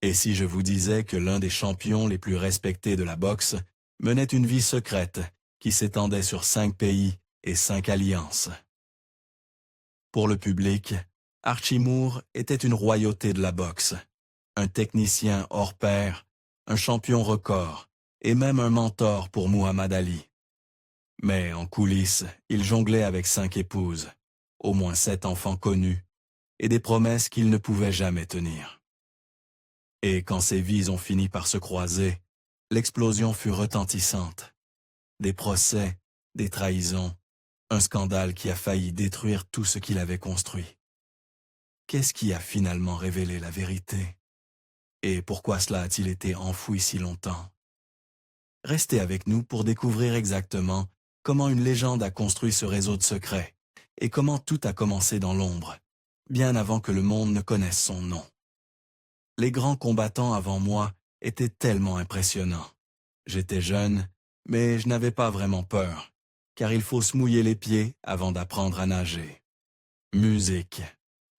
Et si je vous disais que l'un des champions les plus respectés de la boxe menait une vie secrète qui s'étendait sur 5 pays et 5 alliances? Pour le public, Archie Moore était une royauté de la boxe, un technicien hors pair, un champion record et même un mentor pour Muhammad Ali. Mais en coulisses, il jonglait avec 5 épouses, au moins 7 enfants connus et des promesses qu'il ne pouvait jamais tenir. Et quand ces vies ont fini par se croiser, l'explosion fut retentissante. Des procès, des trahisons, un scandale qui a failli détruire tout ce qu'il avait construit. Qu'est-ce qui a finalement révélé la vérité? Et pourquoi cela a-t-il été enfoui si longtemps? Restez avec nous pour découvrir exactement comment une légende a construit ce réseau de secrets et comment tout a commencé dans l'ombre, bien avant que le monde ne connaisse son nom. Les grands combattants avant moi étaient tellement impressionnants. J'étais jeune, mais je n'avais pas vraiment peur, car il faut se mouiller les pieds avant d'apprendre à nager. Musique.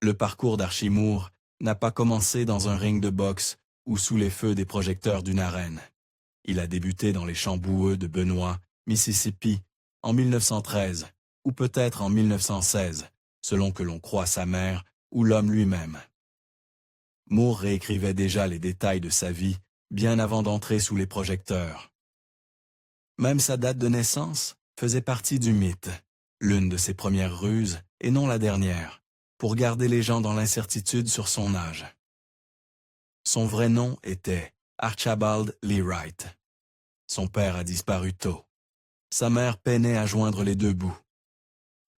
Le parcours d'Archie Moore n'a pas commencé dans un ring de boxe ou sous les feux des projecteurs d'une arène. Il a débuté dans les champs boueux de Benoît, Mississippi, en 1913, ou peut-être en 1916, selon que l'on croit sa mère ou l'homme lui-même. Moore réécrivait déjà les détails de sa vie bien avant d'entrer sous les projecteurs. Même sa date de naissance faisait partie du mythe, l'une de ses premières ruses, et non la dernière, pour garder les gens dans l'incertitude sur son âge. Son vrai nom était Archibald Lee Wright. Son père a disparu tôt. Sa mère peinait à joindre les deux bouts.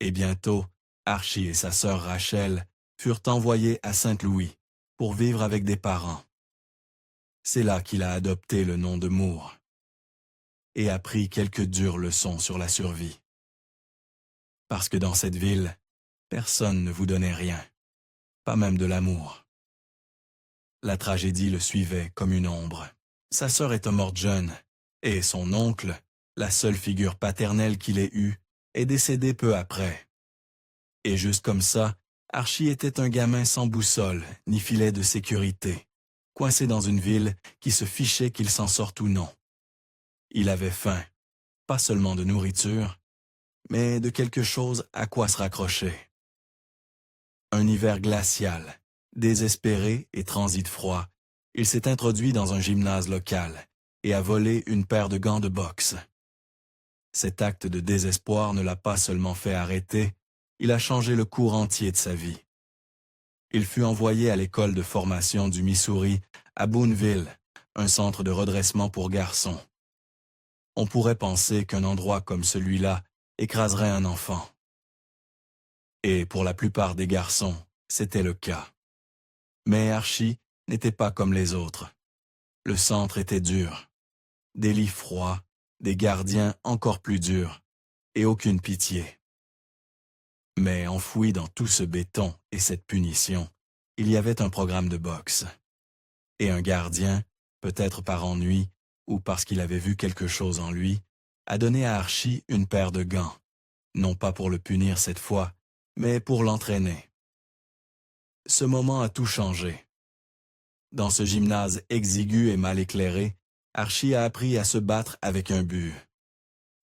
Et bientôt, Archie et sa sœur Rachel furent envoyés à Saint-Louis pour vivre avec des parents. C'est là qu'il a adopté le nom de Moore et appris quelques dures leçons sur la survie. Parce que dans cette ville, personne ne vous donnait rien, pas même de l'amour. La tragédie le suivait comme une ombre. Sa sœur est morte jeune, et son oncle, la seule figure paternelle qu'il ait eue, est décédé peu après. Et juste comme ça, Archie était un gamin sans boussole, ni filet de sécurité, coincé dans une ville qui se fichait qu'il s'en sorte ou non. Il avait faim, pas seulement de nourriture, mais de quelque chose à quoi se raccrocher. Un hiver glacial, désespéré et transi de froid, il s'est introduit dans un gymnase local et a volé une paire de gants de boxe. Cet acte de désespoir ne l'a pas seulement fait arrêter, il a changé le cours entier de sa vie. Il fut envoyé à l'école de formation du Missouri à Boonville, un centre de redressement pour garçons. On pourrait penser qu'un endroit comme celui-là écraserait un enfant. Et pour la plupart des garçons, c'était le cas. Mais Archie n'était pas comme les autres. Le centre était dur. Des lits froids, des gardiens encore plus durs, et aucune pitié. Mais enfoui dans tout ce béton et cette punition, il y avait un programme de boxe. Et un gardien, peut-être par ennui ou parce qu'il avait vu quelque chose en lui, a donné à Archie une paire de gants, non pas pour le punir cette fois, mais pour l'entraîner. Ce moment a tout changé. Dans ce gymnase exigu et mal éclairé, Archie a appris à se battre avec un but.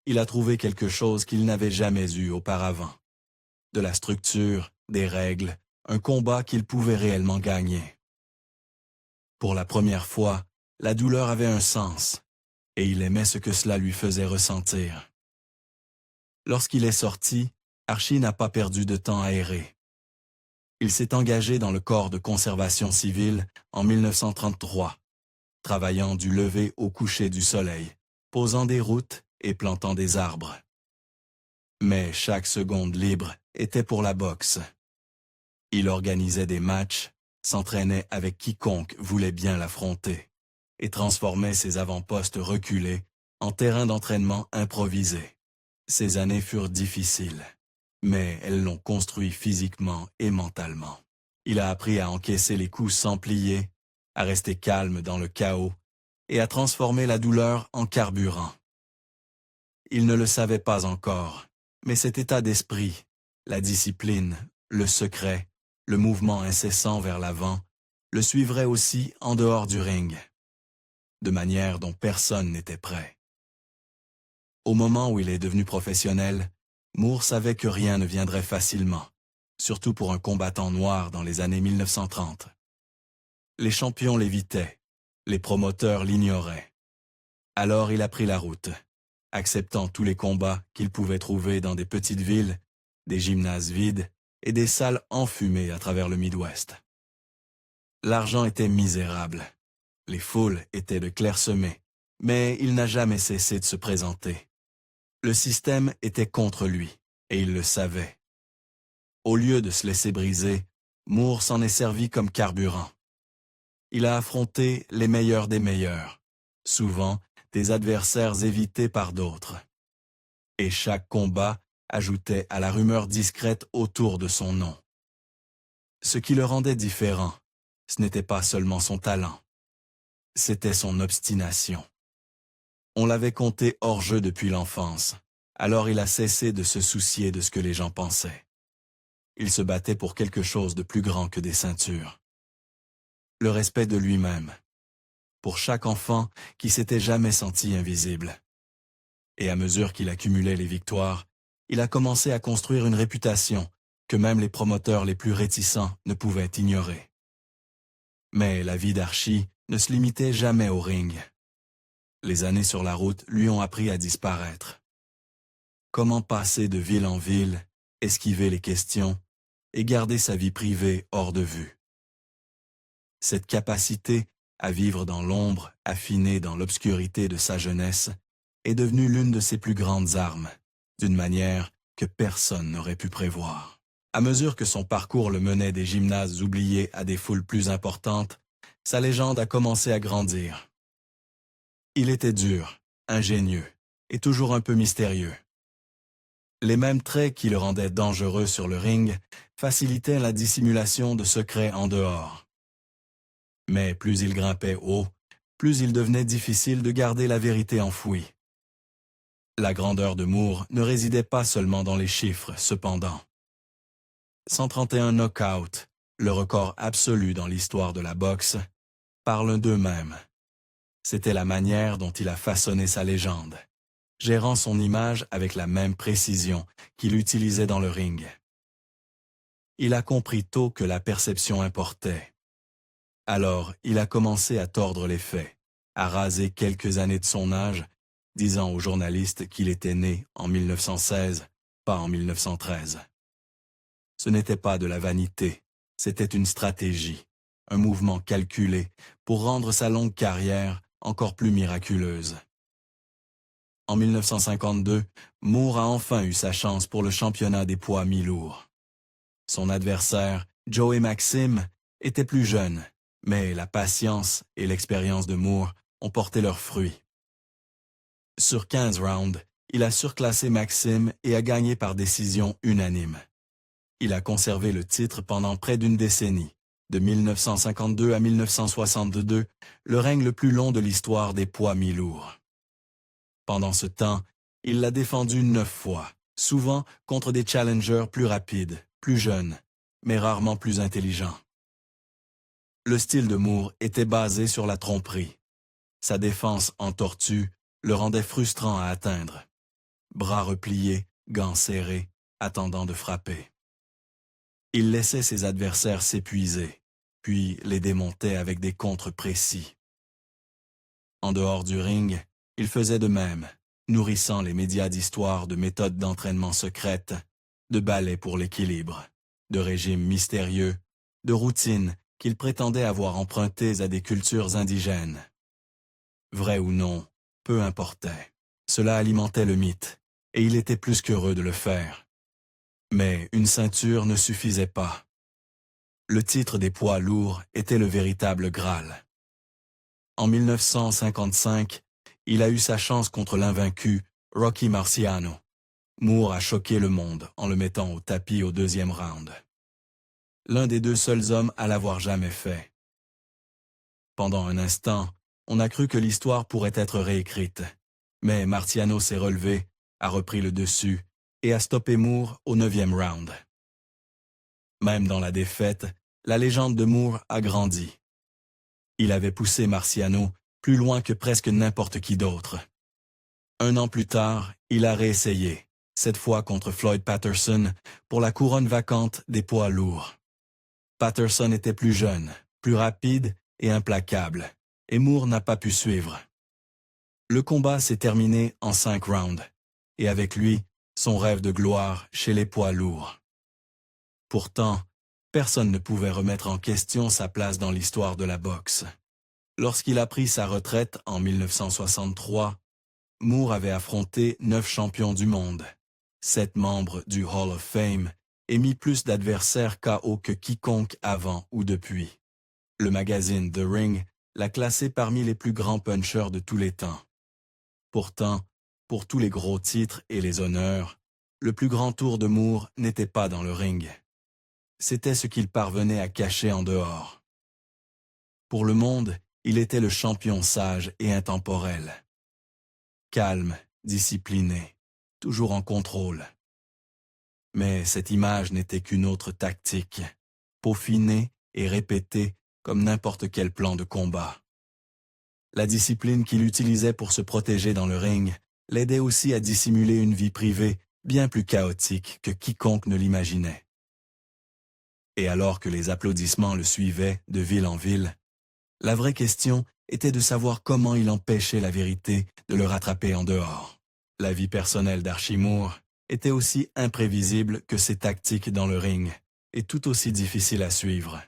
Il a trouvé quelque chose qu'il n'avait jamais eu auparavant. De la structure, des règles, un combat qu'il pouvait réellement gagner. Pour la première fois, la douleur avait un sens, et il aimait ce que cela lui faisait ressentir. Lorsqu'il est sorti, Archie n'a pas perdu de temps à errer. Il s'est engagé dans le corps de conservation civile en 1933, travaillant du lever au coucher du soleil, posant des routes et plantant des arbres. Mais chaque seconde libre était pour la boxe. Il organisait des matchs, s'entraînait avec quiconque voulait bien l'affronter et transformait ses avant-postes reculés en terrain d'entraînement improvisé. Ces années furent difficiles, mais elles l'ont construit physiquement et mentalement. Il a appris à encaisser les coups sans plier, à rester calme dans le chaos et à transformer la douleur en carburant. Il ne le savait pas encore, mais cet état d'esprit, la discipline, le secret, le mouvement incessant vers l'avant, le suivraient aussi en dehors du ring, de manière dont personne n'était prêt. Au moment où il est devenu professionnel, Moore savait que rien ne viendrait facilement, surtout pour un combattant noir dans les années 1930. Les champions l'évitaient, les promoteurs l'ignoraient. Alors il a pris la route, acceptant tous les combats qu'il pouvait trouver dans des petites villes, des gymnases vides et des salles enfumées à travers le Midwest. L'argent était misérable, les foules étaient de clairsemées, mais il n'a jamais cessé de se présenter. Le système était contre lui, et il le savait. Au lieu de se laisser briser, Moore s'en est servi comme carburant. Il a affronté les meilleurs des meilleurs, souvent des adversaires évités par d'autres. Et chaque combat ajoutait à la rumeur discrète autour de son nom. Ce qui le rendait différent, ce n'était pas seulement son talent, c'était son obstination. On l'avait compté hors jeu depuis l'enfance, alors il a cessé de se soucier de ce que les gens pensaient. Il se battait pour quelque chose de plus grand que des ceintures. Le respect de lui-même, pour chaque enfant qui s'était jamais senti invisible. Et à mesure qu'il accumulait les victoires, il a commencé à construire une réputation que même les promoteurs les plus réticents ne pouvaient ignorer. Mais la vie d'Archie ne se limitait jamais au ring. Les années sur la route lui ont appris à disparaître. Comment passer de ville en ville, esquiver les questions et garder sa vie privée hors de vue. Cette capacité à vivre dans l'ombre, affinée dans l'obscurité de sa jeunesse, est devenue l'une de ses plus grandes armes, d'une manière que personne n'aurait pu prévoir. À mesure que son parcours le menait des gymnases oubliés à des foules plus importantes, sa légende a commencé à grandir. Il était dur, ingénieux et toujours un peu mystérieux. Les mêmes traits qui le rendaient dangereux sur le ring facilitaient la dissimulation de secrets en dehors. Mais plus il grimpait haut, plus il devenait difficile de garder la vérité enfouie. La grandeur de Moore ne résidait pas seulement dans les chiffres, cependant. 131 knockouts, le record absolu dans l'histoire de la boxe, parlent d'eux-mêmes. C'était la manière dont il a façonné sa légende, gérant son image avec la même précision qu'il utilisait dans le ring. Il a compris tôt que la perception importait. Alors, il a commencé à tordre les faits, à raser quelques années de son âge, disant aux journalistes qu'il était né en 1916, pas en 1913. Ce n'était pas de la vanité, c'était une stratégie, un mouvement calculé pour rendre sa longue carrière encore plus miraculeuse. En 1952, Moore a enfin eu sa chance pour le championnat des poids mi-lourds. Son adversaire, Joey Maxim, était plus jeune, mais la patience et l'expérience de Moore ont porté leurs fruits. Sur 15 rounds, il a surclassé Maxim et a gagné par décision unanime. Il a conservé le titre pendant près d'une décennie, de 1952 à 1962, le règne le plus long de l'histoire des poids mi-lourds. Pendant ce temps, il l'a défendu 9 fois, souvent contre des challengers plus rapides, plus jeunes, mais rarement plus intelligents. Le style de Moore était basé sur la tromperie. Sa défense en tortue le rendait frustrant à atteindre. Bras repliés, gants serrés, attendant de frapper. Il laissait ses adversaires s'épuiser, puis les démontait avec des contres précis. En dehors du ring, il faisait de même, nourrissant les médias d'histoires de méthodes d'entraînement secrètes, de ballets pour l'équilibre, de régimes mystérieux, de routines qu'il prétendait avoir empruntées à des cultures indigènes. Vrai ou non, peu importait. Cela alimentait le mythe, et il était plus qu'heureux de le faire. Mais une ceinture ne suffisait pas. Le titre des poids lourds était le véritable Graal. En 1955, il a eu sa chance contre l'invaincu Rocky Marciano. Moore a choqué le monde en le mettant au tapis au deuxième round. L'un des deux seuls hommes à l'avoir jamais fait. Pendant un instant, on a cru que l'histoire pourrait être réécrite. Mais Marciano s'est relevé, a repris le dessus et a stoppé Moore au 9e round. Même dans la défaite, la légende de Moore a grandi. Il avait poussé Marciano plus loin que presque n'importe qui d'autre. Un an plus tard, il a réessayé, cette fois contre Floyd Patterson, pour la couronne vacante des poids lourds. Patterson était plus jeune, plus rapide et implacable, et Moore n'a pas pu suivre. Le combat s'est terminé en 5 rounds, et avec lui, son rêve de gloire chez les poids lourds. Pourtant, personne ne pouvait remettre en question sa place dans l'histoire de la boxe. Lorsqu'il a pris sa retraite en 1963, Moore avait affronté 9 champions du monde, 7 membres du Hall of Fame et mis plus d'adversaires KO que quiconque avant ou depuis. Le magazine The Ring l'a classé parmi les plus grands punchers de tous les temps. Pourtant, pour tous les gros titres et les honneurs, le plus grand tour de Moore n'était pas dans le ring. C'était ce qu'il parvenait à cacher en dehors. Pour le monde, il était le champion sage et intemporel. Calme, discipliné, toujours en contrôle. Mais cette image n'était qu'une autre tactique, peaufinée et répétée comme n'importe quel plan de combat. La discipline qu'il utilisait pour se protéger dans le ring l'aidait aussi à dissimuler une vie privée bien plus chaotique que quiconque ne l'imaginait. Et alors que les applaudissements le suivaient de ville en ville, la vraie question était de savoir comment il empêchait la vérité de le rattraper en dehors. La vie personnelle d'Archie Moore était aussi imprévisible que ses tactiques dans le ring, et tout aussi difficile à suivre.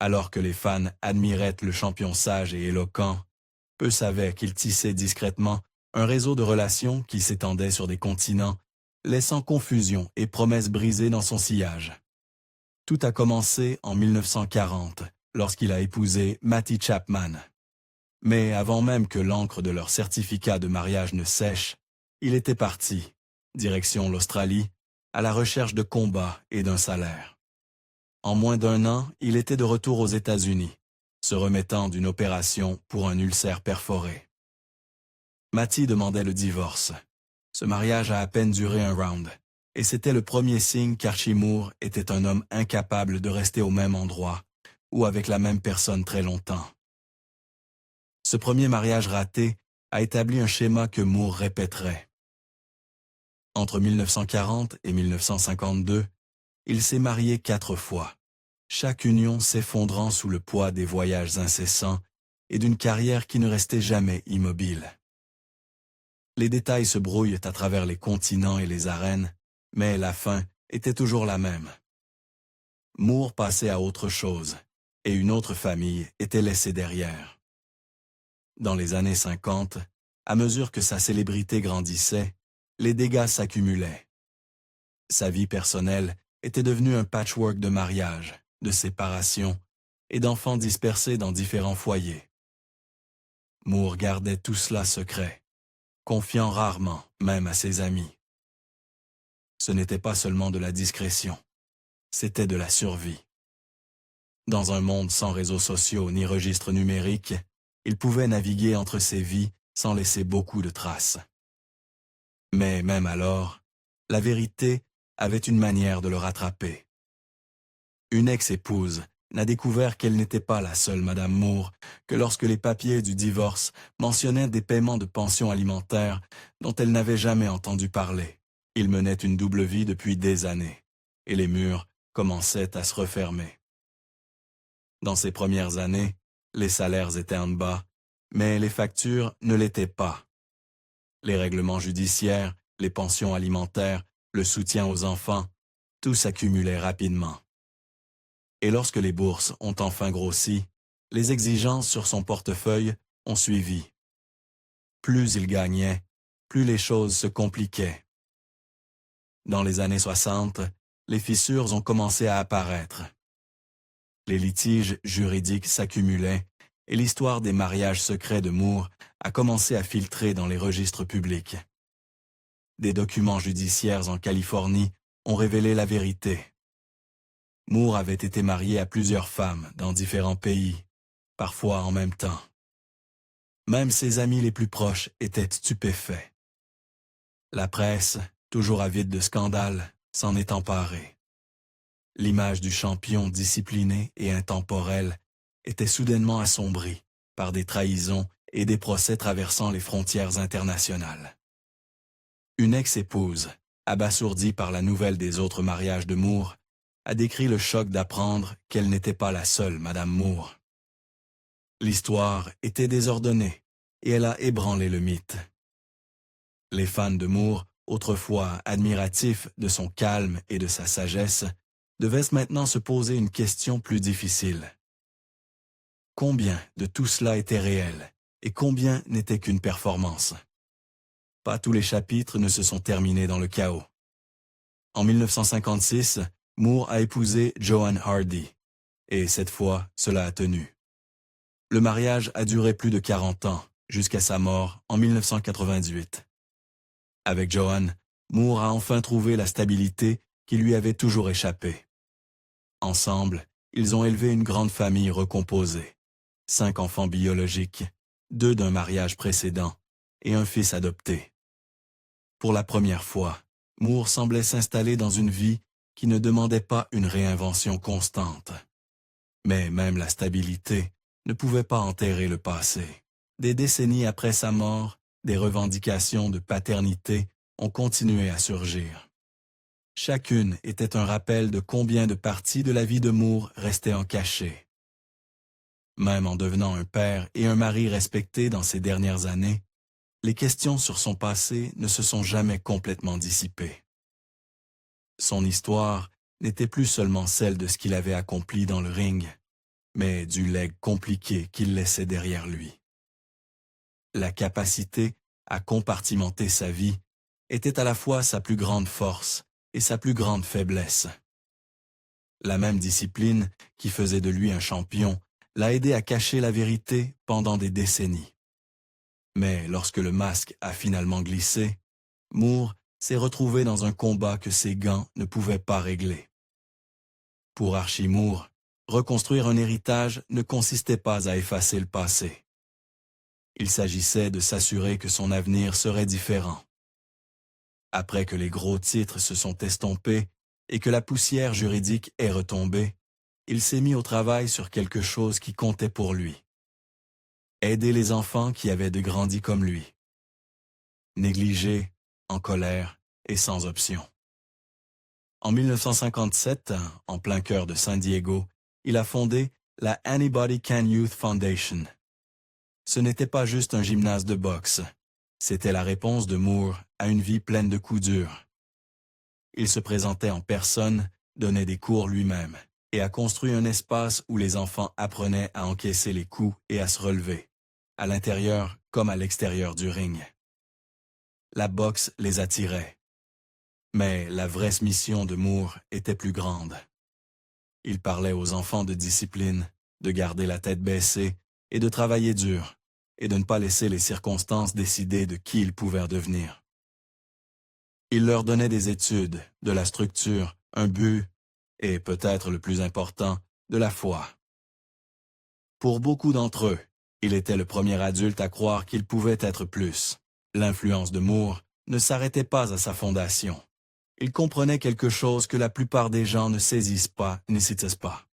Alors que les fans admiraient le champion sage et éloquent, peu savaient qu'il tissait discrètement un réseau de relations qui s'étendait sur des continents, laissant confusion et promesses brisées dans son sillage. Tout a commencé en 1940, lorsqu'il a épousé Mattie Chapman. Mais avant même que l'encre de leur certificat de mariage ne sèche, il était parti, direction l'Australie, à la recherche de combats et d'un salaire. En moins d'1 an, il était de retour aux États-Unis, se remettant d'une opération pour un ulcère perforé. Mattie demandait le divorce. Ce mariage a à peine duré un round, et c'était le premier signe qu'Archie Moore était un homme incapable de rester au même endroit ou avec la même personne très longtemps. Ce premier mariage raté a établi un schéma que Moore répéterait. Entre 1940 et 1952, il s'est marié 4 fois, chaque union s'effondrant sous le poids des voyages incessants et d'une carrière qui ne restait jamais immobile. Les détails se brouillent à travers les continents et les arènes, mais la fin était toujours la même. Moore passait à autre chose, et une autre famille était laissée derrière. Dans les années 50, à mesure que sa célébrité grandissait, les dégâts s'accumulaient. Sa vie personnelle était devenue un patchwork de mariages, de séparations et d'enfants dispersés dans différents foyers. Moore gardait tout cela secret, confiant rarement même à ses amis. Ce n'était pas seulement de la discrétion, c'était de la survie. Dans un monde sans réseaux sociaux ni registres numériques, il pouvait naviguer entre ses vies sans laisser beaucoup de traces. Mais même alors, la vérité avait une manière de le rattraper. Une ex-épouse n'a découvert qu'elle n'était pas la seule Madame Moore que lorsque les papiers du divorce mentionnaient des paiements de pension alimentaire dont elle n'avait jamais entendu parler. Il menait une double vie depuis des années, et les murs commençaient à se refermer. Dans ces premières années, les salaires étaient en bas, mais les factures ne l'étaient pas. Les règlements judiciaires, les pensions alimentaires, le soutien aux enfants, tout s'accumulait rapidement. Et lorsque les bourses ont enfin grossi, les exigences sur son portefeuille ont suivi. Plus il gagnait, plus les choses se compliquaient. Dans les années 60, les fissures ont commencé à apparaître. Les litiges juridiques s'accumulaient et l'histoire des mariages secrets de Moore a commencé à filtrer dans les registres publics. Des documents judiciaires en Californie ont révélé la vérité. Moore avait été marié à plusieurs femmes dans différents pays, parfois en même temps. Même ses amis les plus proches étaient stupéfaits. La presse, toujours avide de scandales, s'en est emparée. L'image du champion discipliné et intemporel était soudainement assombrie par des trahisons et des procès traversant les frontières internationales. Une ex-épouse, abasourdie par la nouvelle des autres mariages de Moore, a décrit le choc d'apprendre qu'elle n'était pas la seule Madame Moore. L'histoire était désordonnée et elle a ébranlé le mythe. Les fans de Moore, autrefois admiratifs de son calme et de sa sagesse, devaient maintenant se poser une question plus difficile. Combien de tout cela était réel et combien n'était qu'une performance? Pas tous les chapitres ne se sont terminés dans le chaos. En 1956, Moore a épousé Joan Hardy, et cette fois, cela a tenu. Le mariage a duré plus de 40 ans, jusqu'à sa mort en 1998. Avec Joan, Moore a enfin trouvé la stabilité qui lui avait toujours échappé. Ensemble, ils ont élevé une grande famille recomposée. 5 enfants biologiques, 2 d'un mariage précédent et un fils adopté. Pour la première fois, Moore semblait s'installer dans une vie qui ne demandait pas une réinvention constante. Mais même la stabilité ne pouvait pas enterrer le passé. Des décennies après sa mort, des revendications de paternité ont continué à surgir. Chacune était un rappel de combien de parties de la vie de Moore restaient en cachet. Même en devenant un père et un mari respecté dans ces dernières années, les questions sur son passé ne se sont jamais complètement dissipées. Son histoire n'était plus seulement celle de ce qu'il avait accompli dans le ring, mais du legs compliqué qu'il laissait derrière lui. La capacité à compartimenter sa vie était à la fois sa plus grande force et sa plus grande faiblesse. La même discipline qui faisait de lui un champion l'a aidé à cacher la vérité pendant des décennies. Mais lorsque le masque a finalement glissé, Moore s'est retrouvé dans un combat que ses gants ne pouvaient pas régler. Pour Archie Moore, reconstruire un héritage ne consistait pas à effacer le passé. Il s'agissait de s'assurer que son avenir serait différent. Après que les gros titres se sont estompés et que la poussière juridique est retombée, il s'est mis au travail sur quelque chose qui comptait pour lui. Aider les enfants qui avaient grandi comme lui. Négligés, en colère et sans option. En 1957, en plein cœur de San Diego, il a fondé la Anybody Can Youth Foundation. Ce n'était pas juste un gymnase de boxe, c'était la réponse de Moore à une vie pleine de coups durs. Il se présentait en personne, donnait des cours lui-même et a construit un espace où les enfants apprenaient à encaisser les coups et à se relever, à l'intérieur comme à l'extérieur du ring. La boxe les attirait. Mais la vraie mission de Moore était plus grande. Il parlait aux enfants de discipline, de garder la tête baissée et de travailler dur, et de ne pas laisser les circonstances décider de qui ils pouvaient devenir. Il leur donnait des études, de la structure, un but, et peut-être le plus important, de la foi. Pour beaucoup d'entre eux, il était le premier adulte à croire qu'il pouvait être plus. L'influence de Moore ne s'arrêtait pas à sa fondation. Il comprenait quelque chose que la plupart des gens ne saisissent pas, ne saisissent pas.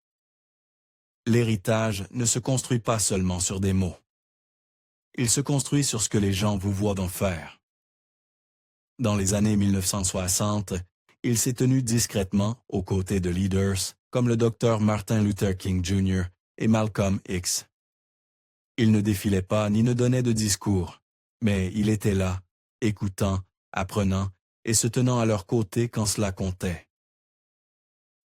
L'héritage ne se construit pas seulement sur des mots. Il se construit sur ce que les gens vous voient d'en faire. Dans les années 1960, il s'est tenu discrètement aux côtés de leaders comme le Dr Martin Luther King Jr. et Malcolm X. Il ne défilait pas ni ne donnait de discours, mais il était là, écoutant, apprenant et se tenant à leur côté quand cela comptait.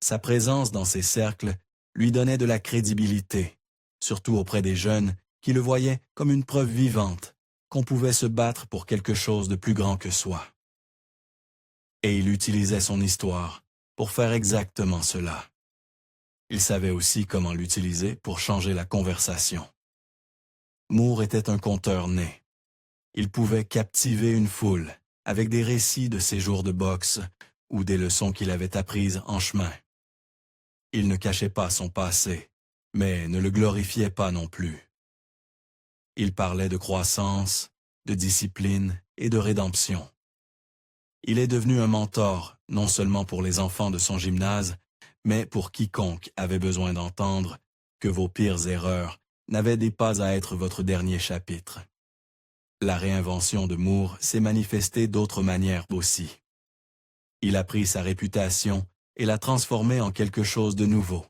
Sa présence dans ces cercles lui donnait de la crédibilité, surtout auprès des jeunes qui le voyaient comme une preuve vivante qu'on pouvait se battre pour quelque chose de plus grand que soi. Et il utilisait son histoire pour faire exactement cela. Il savait aussi comment l'utiliser pour changer la conversation. Moore était un conteur né. Il pouvait captiver une foule avec des récits de ses jours de boxe ou des leçons qu'il avait apprises en chemin. Il ne cachait pas son passé, mais ne le glorifiait pas non plus. Il parlait de croissance, de discipline et de rédemption. Il est devenu un mentor, non seulement pour les enfants de son gymnase, mais pour quiconque avait besoin d'entendre que vos pires erreurs n'avaient des pas à être votre dernier chapitre. La réinvention de Moore s'est manifestée d'autres manières aussi. Il a pris sa réputation et l'a transformée en quelque chose de nouveau,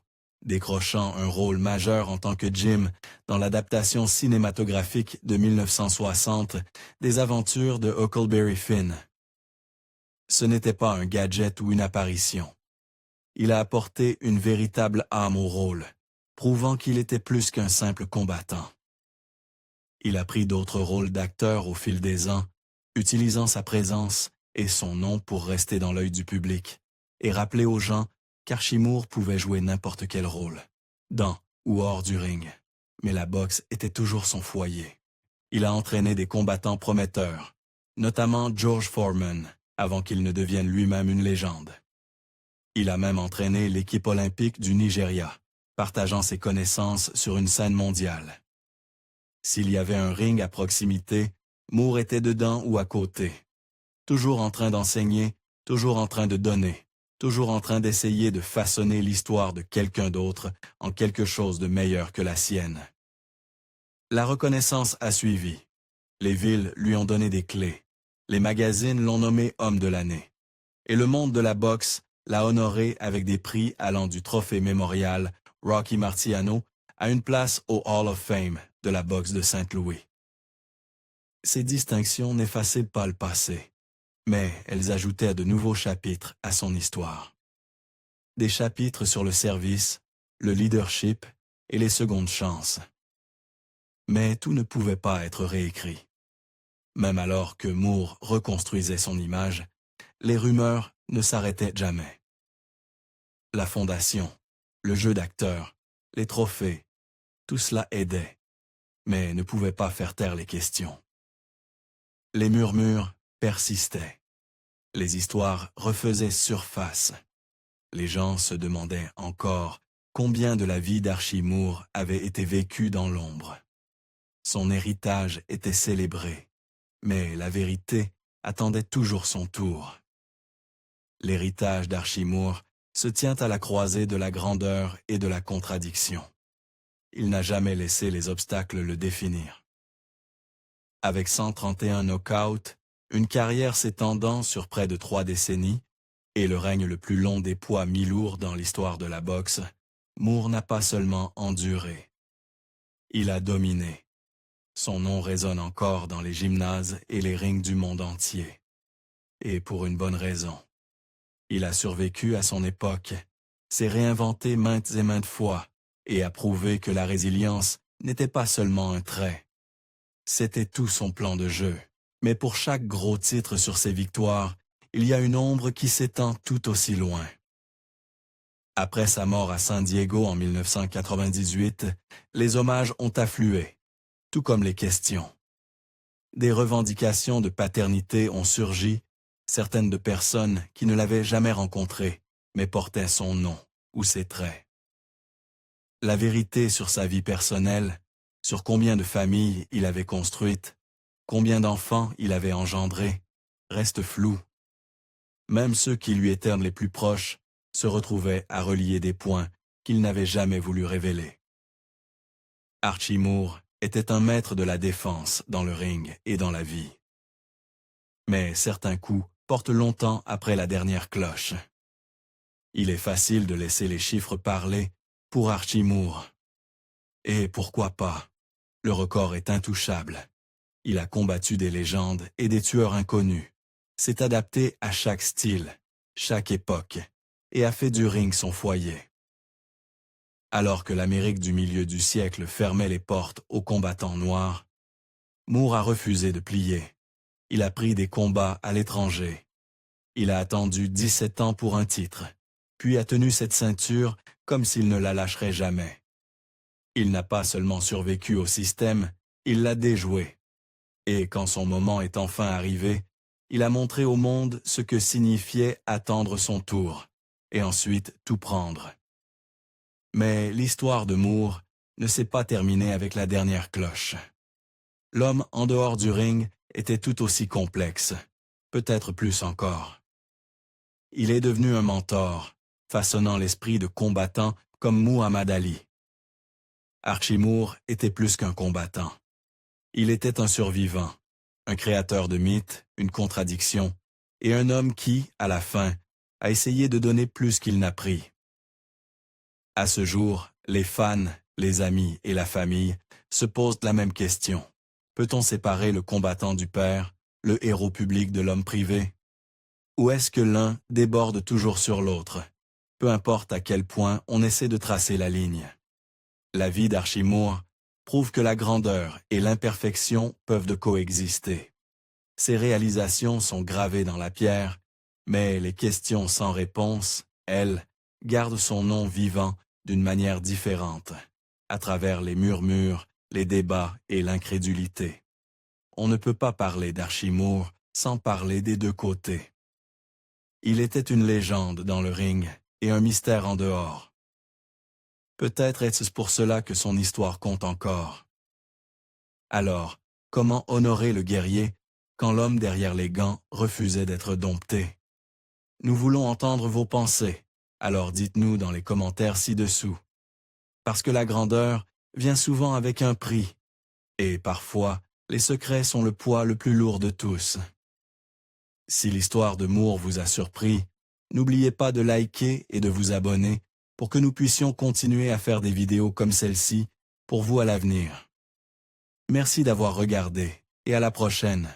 décrochant un rôle majeur en tant que Jim dans l'adaptation cinématographique de 1960 des aventures de Huckleberry Finn. Ce n'était pas un gadget ou une apparition. Il a apporté une véritable âme au rôle, prouvant qu'il était plus qu'un simple combattant. Il a pris d'autres rôles d'acteur au fil des ans, utilisant sa présence et son nom pour rester dans l'œil du public et rappeler aux gens qu'Archie Moore pouvait jouer n'importe quel rôle, dans ou hors du ring, mais la boxe était toujours son foyer. Il a entraîné des combattants prometteurs, notamment George Foreman, avant qu'il ne devienne lui-même une légende. Il a même entraîné l'équipe olympique du Nigeria, partageant ses connaissances sur une scène mondiale. S'il y avait un ring à proximité, Moore était dedans ou à côté. Toujours en train d'enseigner, toujours en train de donner, toujours en train d'essayer de façonner l'histoire de quelqu'un d'autre en quelque chose de meilleur que la sienne. La reconnaissance a suivi. Les villes lui ont donné des clés. Les magazines l'ont nommé homme de l'année. Et le monde de la boxe l'a honoré avec des prix allant du trophée mémorial Rocky Marciano à une place au Hall of Fame de la boxe de Saint-Louis. Ces distinctions n'effaçaient pas le passé, mais elles ajoutaient de nouveaux chapitres à son histoire. Des chapitres sur le service, le leadership et les secondes chances. Mais tout ne pouvait pas être réécrit. Même alors que Moore reconstruisait son image, les rumeurs ne s'arrêtaient jamais. La fondation, le jeu d'acteur, les trophées, tout cela aidait, mais ne pouvait pas faire taire les questions. Les murmures persistaient. Les histoires refaisaient surface. Les gens se demandaient encore combien de la vie d'Archie Moore avait été vécue dans l'ombre. Son héritage était célébré, mais la vérité attendait toujours son tour. L'héritage d'Archie Moore se tient à la croisée de la grandeur et de la contradiction. Il n'a jamais laissé les obstacles le définir. Avec 131 knockouts, une carrière s'étendant sur près de 3 décennies, et le règne le plus long des poids mi-lourds dans l'histoire de la boxe, Moore n'a pas seulement enduré. Il a dominé. Son nom résonne encore dans les gymnases et les rings du monde entier. Et pour une bonne raison. Il a survécu à son époque, s'est réinventé maintes et maintes fois, et a prouvé que la résilience n'était pas seulement un trait. C'était tout son plan de jeu. Mais pour chaque gros titre sur ses victoires, il y a une ombre qui s'étend tout aussi loin. Après sa mort à San Diego en 1998, les hommages ont afflué, tout comme les questions. Des revendications de paternité ont surgi, certaines de personnes qui ne l'avaient jamais rencontré, mais portaient son nom ou ses traits. La vérité sur sa vie personnelle, sur combien de familles il avait construites, combien d'enfants il avait engendrés, reste floue. Même ceux qui lui étaient les plus proches se retrouvaient à relier des points qu'il n'avait jamais voulu révéler. Archie Moore était un maître de la défense dans le ring et dans la vie. Mais certains coups portent longtemps après la dernière cloche. Il est facile de laisser les chiffres parler pour Archie Moore. Et pourquoi pas? Le record est intouchable. Il a combattu des légendes et des tueurs inconnus, s'est adapté à chaque style, chaque époque, et a fait du ring son foyer. Alors que l'Amérique du milieu du siècle fermait les portes aux combattants noirs, Moore a refusé de plier. Il a pris des combats à l'étranger. Il a attendu 17 ans pour un titre, puis a tenu cette ceinture comme s'il ne la lâcherait jamais. Il n'a pas seulement survécu au système, il l'a déjoué. Et quand son moment est enfin arrivé, il a montré au monde ce que signifiait attendre son tour, et ensuite tout prendre. Mais l'histoire de Moore ne s'est pas terminée avec la dernière cloche. L'homme en dehors du ring était tout aussi complexe, peut-être plus encore. Il est devenu un mentor, façonnant l'esprit de combattants comme Muhammad Ali. Archie Moore était plus qu'un combattant. Il était un survivant, un créateur de mythes, une contradiction, et un homme qui, à la fin, a essayé de donner plus qu'il n'a pris. À ce jour, les fans, les amis et la famille se posent la même question. Peut-on séparer le combattant du père, le héros public de l'homme privé? Ou est-ce que l'un déborde toujours sur l'autre, peu importe à quel point on essaie de tracer la ligne? La vie d'Archie Moore prouve que la grandeur et l'imperfection peuvent coexister. Ses réalisations sont gravées dans la pierre, mais les questions sans réponse, elles, gardent son nom vivant d'une manière différente, à travers les murmures, les débats et l'incrédulité. On ne peut pas parler d'Archie Moore sans parler des deux côtés. Il était une légende dans le ring et un mystère en dehors. Peut-être est-ce pour cela que son histoire compte encore. Alors, comment honorer le guerrier quand l'homme derrière les gants refusait d'être dompté? Nous voulons entendre vos pensées, alors dites-nous dans les commentaires ci-dessous. Parce que la grandeur vient souvent avec un prix, et parfois, les secrets sont le poids le plus lourd de tous. Si l'histoire de Moore vous a surpris, n'oubliez pas de liker et de vous abonner pour que nous puissions continuer à faire des vidéos comme celle-ci pour vous à l'avenir. Merci d'avoir regardé et à la prochaine.